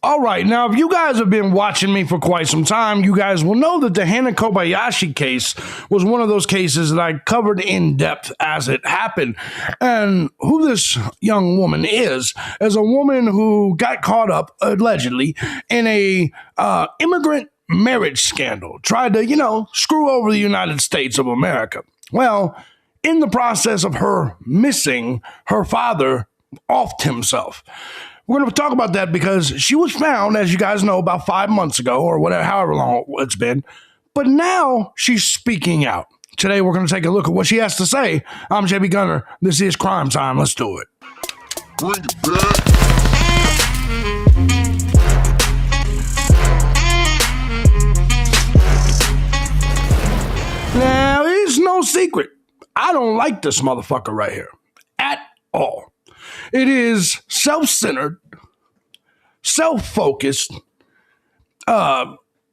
All right, now if you guys have been watching me for quite some time, you guys will know that the Hana Kobayashi case was one of those cases that I covered in depth as it happened. And who this young woman is a woman who got caught up, allegedly, in a immigrant marriage scandal, tried to, screw over the United States of America. Well, in the process of her missing, her father offed himself. We're going to talk about that because she was found, as you guys know, about 5 months ago or whatever, however long it's been. But now she's speaking out. Today, we're going to take a look at what she has to say. I'm JB Gunner. This is Crime Time. Let's do it. Bring it back. Now, it's no secret. I don't like this motherfucker right here at all. It is self-centered, self-focused,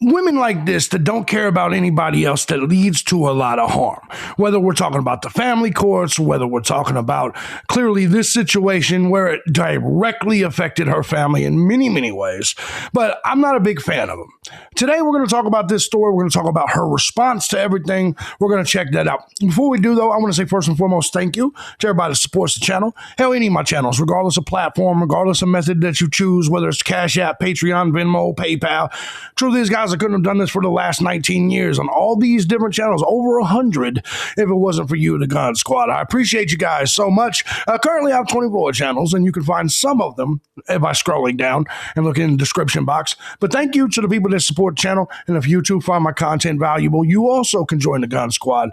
women like this that don't care about anybody else, that leads to a lot of harm. Whether we're talking about the family courts, whether we're talking about clearly this situation where it directly affected her family in many, many ways. But I'm not a big fan of them. Today, we're going to talk about this story. We're going to talk about her response to everything. We're going to check that out. Before we do, though, I want to say first and foremost, thank you to everybody that supports the channel. Hell, any of my channels, regardless of platform, regardless of method that you choose, whether it's Cash App, Patreon, Venmo, PayPal. Truth is, guys, I couldn't have done this for the last 19 years on all these different channels, over 100, if it wasn't for you, the Gun Squad. I appreciate you guys so much. Currently, I have 24 channels, and you can find some of them by scrolling down and looking in the description box. But thank you to the people that support the channel, and if you too find my content valuable, you also can join the Gun Squad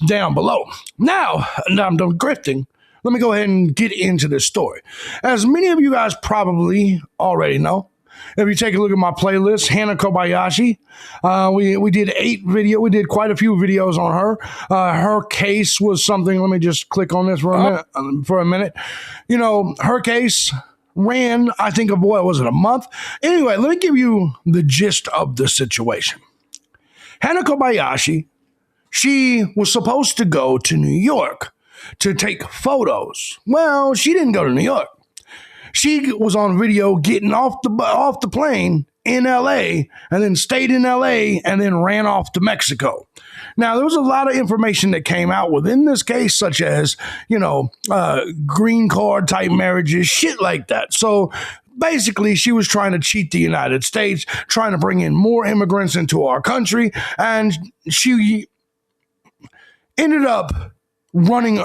down below. Now I'm done grifting. Let me go ahead and get into this story. As many of you guys probably already know, if you take a look at my playlist, Hana Kobayashi, we did quite a few videos on her. Her case was something, let me just click on this for a minute. Her case ran, I think, of what was it, a month? Anyway, let me give you the gist of the situation. Hana Kobayashi, she was supposed to go to New York to take photos. Well, she didn't go to New York. She was on video getting off the plane in L.A. and then stayed in L.A. and then ran off to Mexico. Now, there was a lot of information that came out within this case, such as, green card type marriages, shit like that. So basically, she was trying to cheat the United States, trying to bring in more immigrants into our country, and she ended up running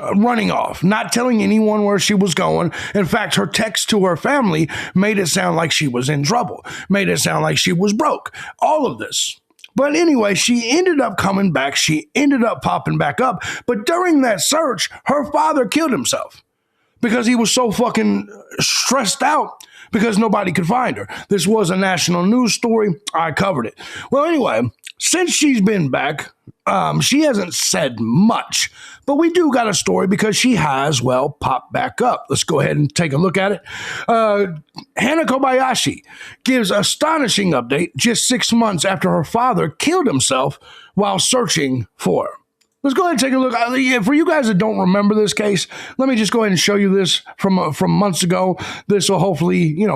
off, not telling anyone where she was going. In fact, her text to her family made it sound like she was in trouble, made it sound like she was broke, all of this. But anyway, she ended up coming back. She ended up popping back up. But during that search, her father killed himself because he was so fucking stressed out because nobody could find her. This was a national news story. I covered it. Well, anyway, since she's been back, she hasn't said much, but we do got a story because she has, popped back up. Let's go ahead and take a look at it. Hana Kobayashi gives astonishing update just 6 months after her father killed himself while searching for her. Let's go ahead and take a look. For you guys that don't remember this case, let me just go ahead and show you this from months ago. This will hopefully,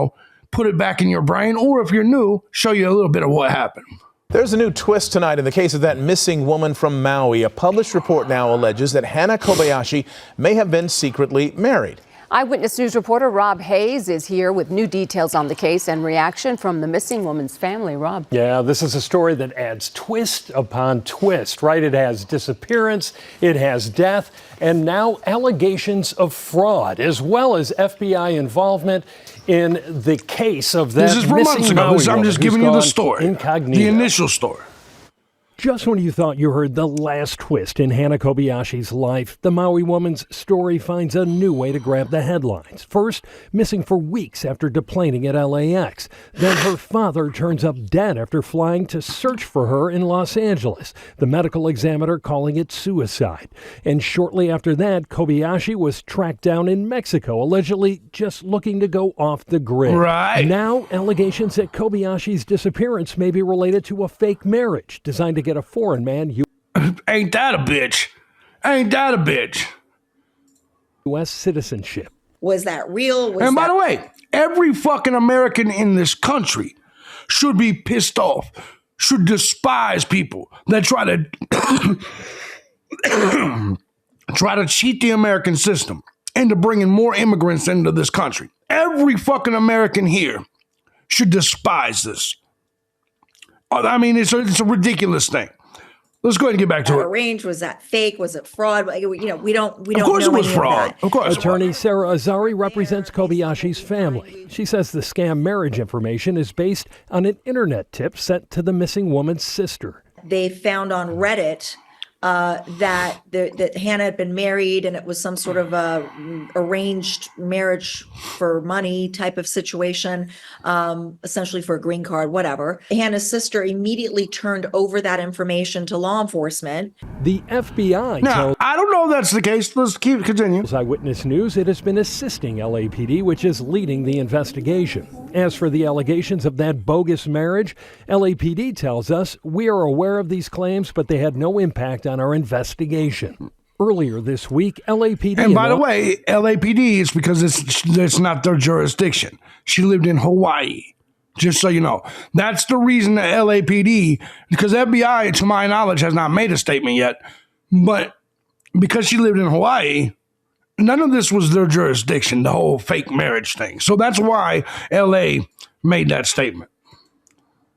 put it back in your brain, or if you're new, show you a little bit of what happened. There's a new twist tonight in the case of that missing woman from Maui. A published report now alleges that Hana Kobayashi may have been secretly married. Eyewitness News reporter Rob Hayes is here with new details on the case and reaction from the missing woman's family. Rob. Yeah, this is a story that adds twist upon twist, right? It has disappearance, it has death, and now allegations of fraud, as well as FBI involvement in the case of that missing Maui woman. This is from months ago. I'm just giving you the story, incognito. the initial story. Just when you thought you heard the last twist in Hana Kobayashi's life, the Maui woman's story finds a new way to grab the headlines. First, missing for weeks after deplaning at LAX. Then her father turns up dead after flying to search for her in Los Angeles, the medical examiner calling it suicide. And shortly after that, Kobayashi was tracked down in Mexico, allegedly just looking to go off the grid. Right. Now, allegations that Kobayashi's disappearance may be related to a fake marriage designed to get a foreign man Ain't that a bitch? Ain't that a bitch? U.S. citizenship. Was that real? And by the way, Every fucking American in this country should be pissed off, should despise people that try to cheat the American system into bringing more immigrants into this country. Every fucking American here should despise this. I mean, it's a ridiculous thing. Let's go ahead and get back to it. Arranged? Was that fake? Was it fraud? We don't Of course know it was any fraud. of that. Of course. Attorney Sarah Azari represents Kobayashi's family. She says the scam marriage information is based on an internet tip sent to the missing woman's sister. They found on Reddit that Hannah had been married, and it was some sort of arranged marriage for money type of situation, essentially for a green card, whatever. Hannah's sister immediately turned over that information to law enforcement. The FBI Now, told I don't know if that's the case. Let's continue. Eyewitness News it has been assisting LAPD, which is leading the investigation. As for the allegations of that bogus marriage, LAPD tells us we are aware of these claims, but they had no impact on our investigation. Earlier this week, LAPD... And by the way, LAPD is because it's not their jurisdiction. She lived in Hawaii, just so you know. That's the reason that LAPD, because FBI, to my knowledge, has not made a statement yet, but because she lived in Hawaii, none of this was their jurisdiction, the whole fake marriage thing. So that's why LA made that statement.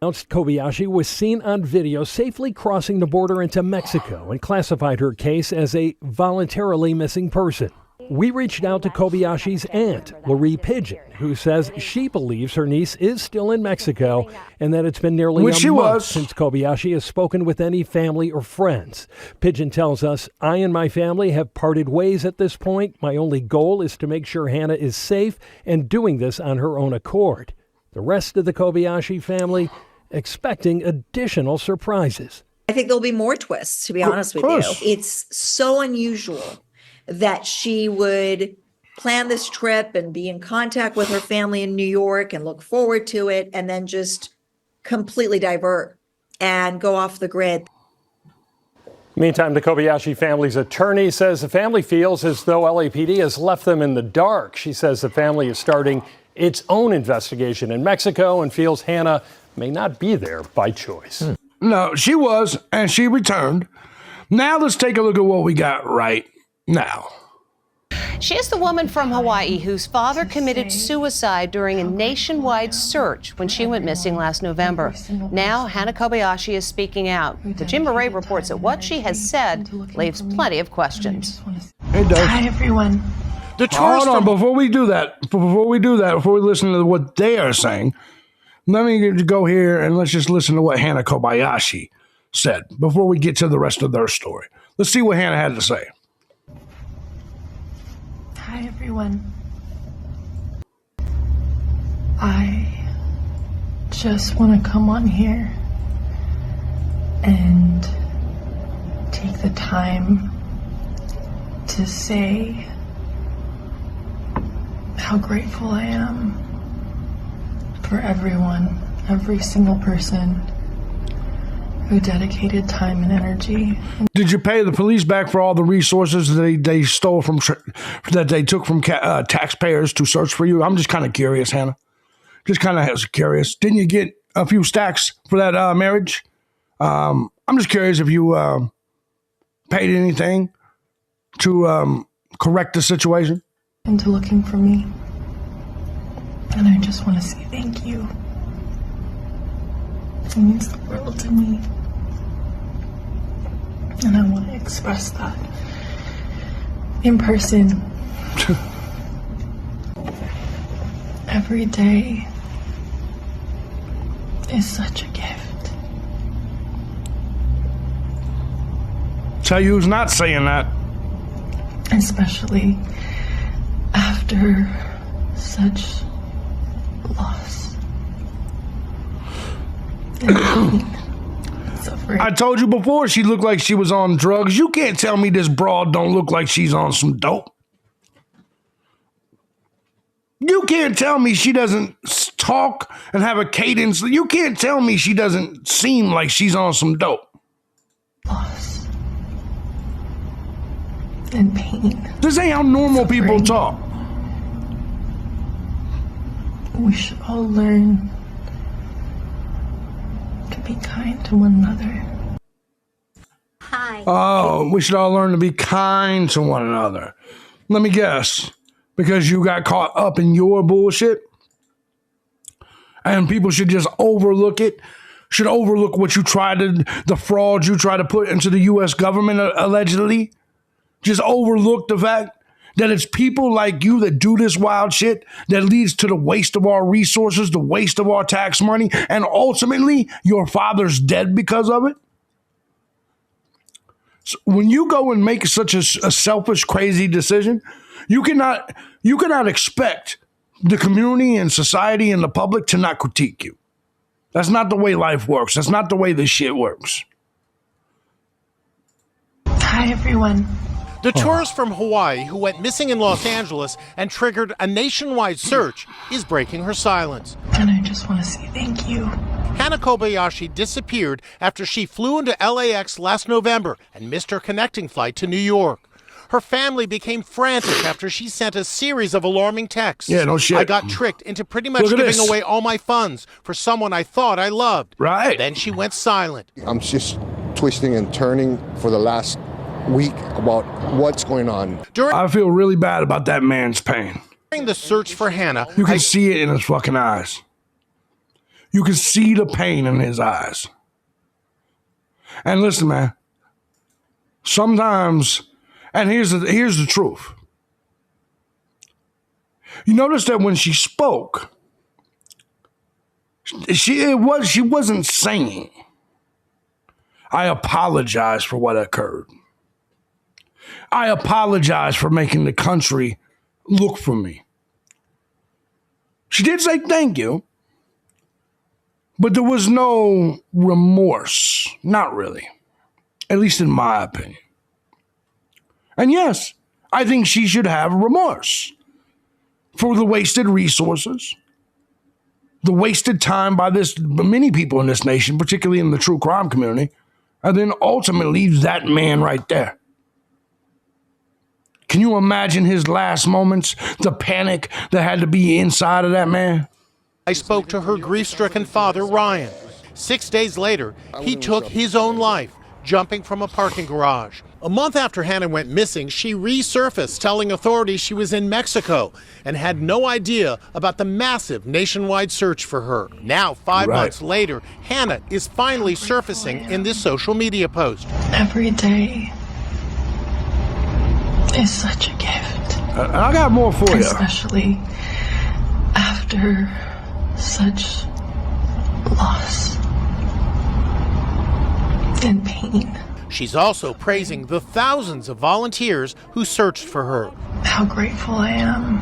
Announced Kobayashi was seen on video safely crossing the border into Mexico and classified her case as a voluntarily missing person. We reached out to Kobayashi's aunt, Loree Pigeon, who says she believes her niece is still in Mexico and that it's been nearly a month since Kobayashi has spoken with any family or friends. Pigeon tells us, I and my family have parted ways at this point. My only goal is to make sure Hannah is safe and doing this on her own accord. The rest of the Kobayashi family expecting additional surprises. I think there'll be more twists, to be honest with you. It's so unusual that she would plan this trip and be in contact with her family in New York and look forward to it, and then just completely divert and go off the grid. Meantime, the Kobayashi family's attorney says the family feels as though LAPD has left them in the dark. She says the family is starting its own investigation in Mexico and feels Hannah may not be there by choice. No, she was, and she returned. Now let's take a look at what we got right now. She is the woman from Hawaii whose father committed suicide during a nationwide search when she went missing last November. Now, Hannah Kobayashi is speaking out. The Jim Murray reports that what she has said leaves plenty of questions. It does. Hi, everyone. Hold on, before we listen to what they are saying, let me go here and let's just listen to what Hannah Kobayashi said before we get to the rest of their story. Let's see what Hannah had to say. Hi, everyone. I just want to come on here and take the time to say how grateful I am for everyone, every single person who dedicated time and energy. Did you pay the police back for all the resources they stole that they took from taxpayers to search for you? I'm just kind of curious, Hannah. Just kind of curious. Didn't you get a few stacks for that marriage? I'm just curious if you paid anything to correct the situation. Into looking for me. And I just want to say thank you. It means the world to me. And I want to express that in person. Every day is such a gift. Tell you who's not saying that. Especially after such loss and pain, suffering. I told you before she looked like she was on drugs. You can't tell me this broad don't look like she's on some dope. You can't tell me she doesn't talk and have a cadence. You can't tell me she doesn't seem like she's on some dope. Loss and pain. This ain't how normal people talk. We should all learn to be kind to one another. Oh, we should all learn to be kind to one another. Let me guess. Because you got caught up in your bullshit? And people should just overlook it? Should overlook what you tried to, the fraud you tried to put into the U.S. government, allegedly? Just overlook the fact that it's people like you that do this wild shit that leads to the waste of our resources, the waste of our tax money, and ultimately your father's dead because of it? So when you go and make such a selfish, crazy decision, you cannot expect the community and society and the public to not critique you. That's not the way life works. That's not the way this shit works. Hi, everyone. The tourist from Hawaii who went missing in Los Angeles and triggered a nationwide search is breaking her silence. And I just want to say thank you. Hana Kobayashi disappeared after she flew into LAX last November and missed her connecting flight to New York. Her family became frantic after she sent a series of alarming texts. Yeah, no shit. I got tricked into pretty much giving away all my funds for someone I thought I loved. Right. Then she went silent. I'm just twisting and turning for the last week about what's going on. I feel really bad about that man's pain. During the search for Hana, You can see it in his fucking eyes. You can see the pain in his eyes. And listen, man, sometimes, and here's the truth. You notice that when she spoke, she wasn't saying, I apologize for what occurred. I apologize for making the country look for me. She did say thank you, but there was no remorse. Not really. At least in my opinion. And yes, I think she should have remorse for the wasted resources, the wasted time by many people in this nation, particularly in the true crime community, and then ultimately that man right there. Can you imagine his last moments, the panic that had to be inside of that man? I spoke to her grief-stricken father, Ryan. 6 days later, he took his own life, jumping from a parking garage. A month after Hana went missing, she resurfaced, telling authorities she was in Mexico and had no idea about the massive nationwide search for her. Now, 5 months later, Hana is finally surfacing in this social media post. Every day is such a gift. I got more for you. Especially after such loss and pain. She's also praising the thousands of volunteers who searched for her. How grateful I am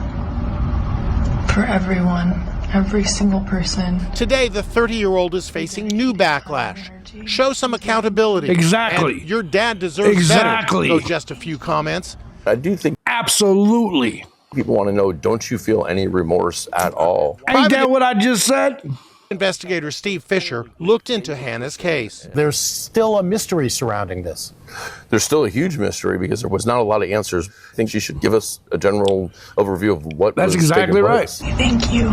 for everyone, every single person. Today, the 30-year-old is facing new backlash. Show some accountability. Exactly. And your dad deserves better. So just a few comments. I do think absolutely people want to know, don't you feel any remorse at all? Ain't that what I just said? Investigator Steve Fisher looked into Hana's case. There's still a mystery surrounding this. There's still a huge mystery because there was not a lot of answers. I think she should give us a general overview of what That's was exactly taking right. place. Thank you.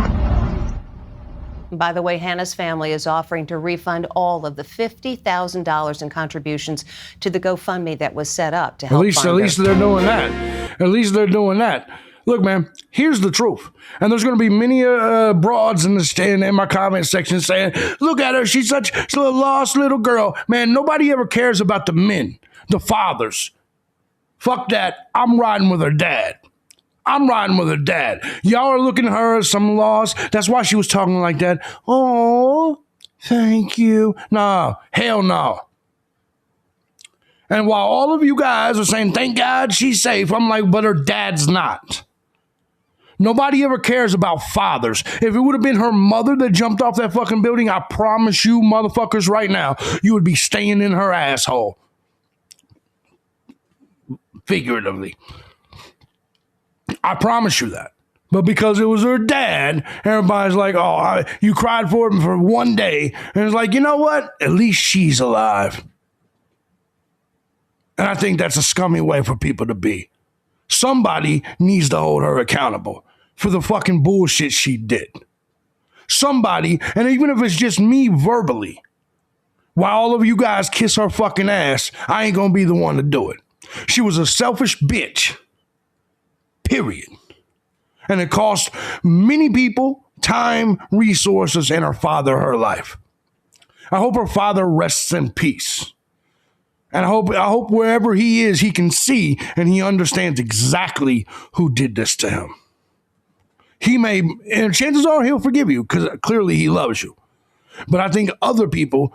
By the way, Hana's family is offering to refund all of the $50,000 in contributions to the GoFundMe that was set up to help At least they're doing that. At least they're doing that. Look, man, here's the truth. And there's going to be many broads in my comment section saying, look at her, she's such a lost little girl. Man, nobody ever cares about the men, the fathers. Fuck that. I'm riding with her dad. I'm riding with her dad. Y'all are looking at her as some loss. That's why she was talking like that. Oh, thank you. No, hell no. And while all of you guys are saying, thank God she's safe, I'm like, but her dad's not. Nobody ever cares about fathers. If it would have been her mother that jumped off that fucking building, I promise you motherfuckers right now, you would be staying in her asshole. Figuratively. I promise you that. But because it was her dad, everybody's like, oh, you cried for him for one day. And it's like, you know what? At least she's alive. And I think that's a scummy way for people to be. Somebody needs to hold her accountable for the fucking bullshit she did. somebody, and even if it's just me verbally, while all of you guys kiss her fucking ass, I ain't gonna be the one to do it. She was a selfish bitch. Period. And it cost many people time, resources, and her father her life. I hope her father rests in peace. And I hope wherever he is, he can see and he understands exactly who did this to him. And chances are he'll forgive you because clearly he loves you. But I think other people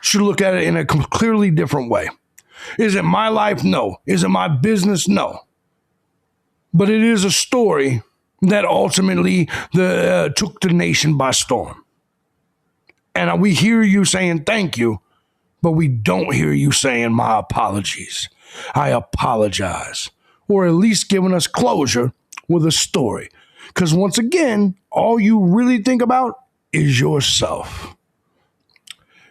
should look at it in a clearly different way. Is it my life? No. Is it my business? No. But it is a story that ultimately took the nation by storm. And we hear you saying thank you, but we don't hear you saying my apologies. I apologize. Or at least giving us closure with a story. Because once again, all you really think about is yourself.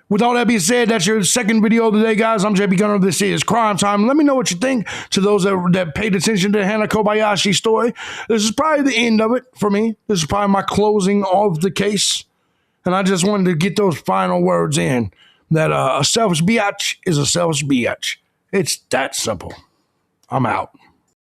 With all that being said, that's your second video of the day, guys. I'm JB Gunner. This is Crime Time. Let me know what you think. To those that paid attention to Hana Kobayashi's story, this is probably the end of it for me. This is probably my closing of the case. And I just wanted to get those final words in that a selfish biatch is a selfish biatch. It's that simple. I'm out.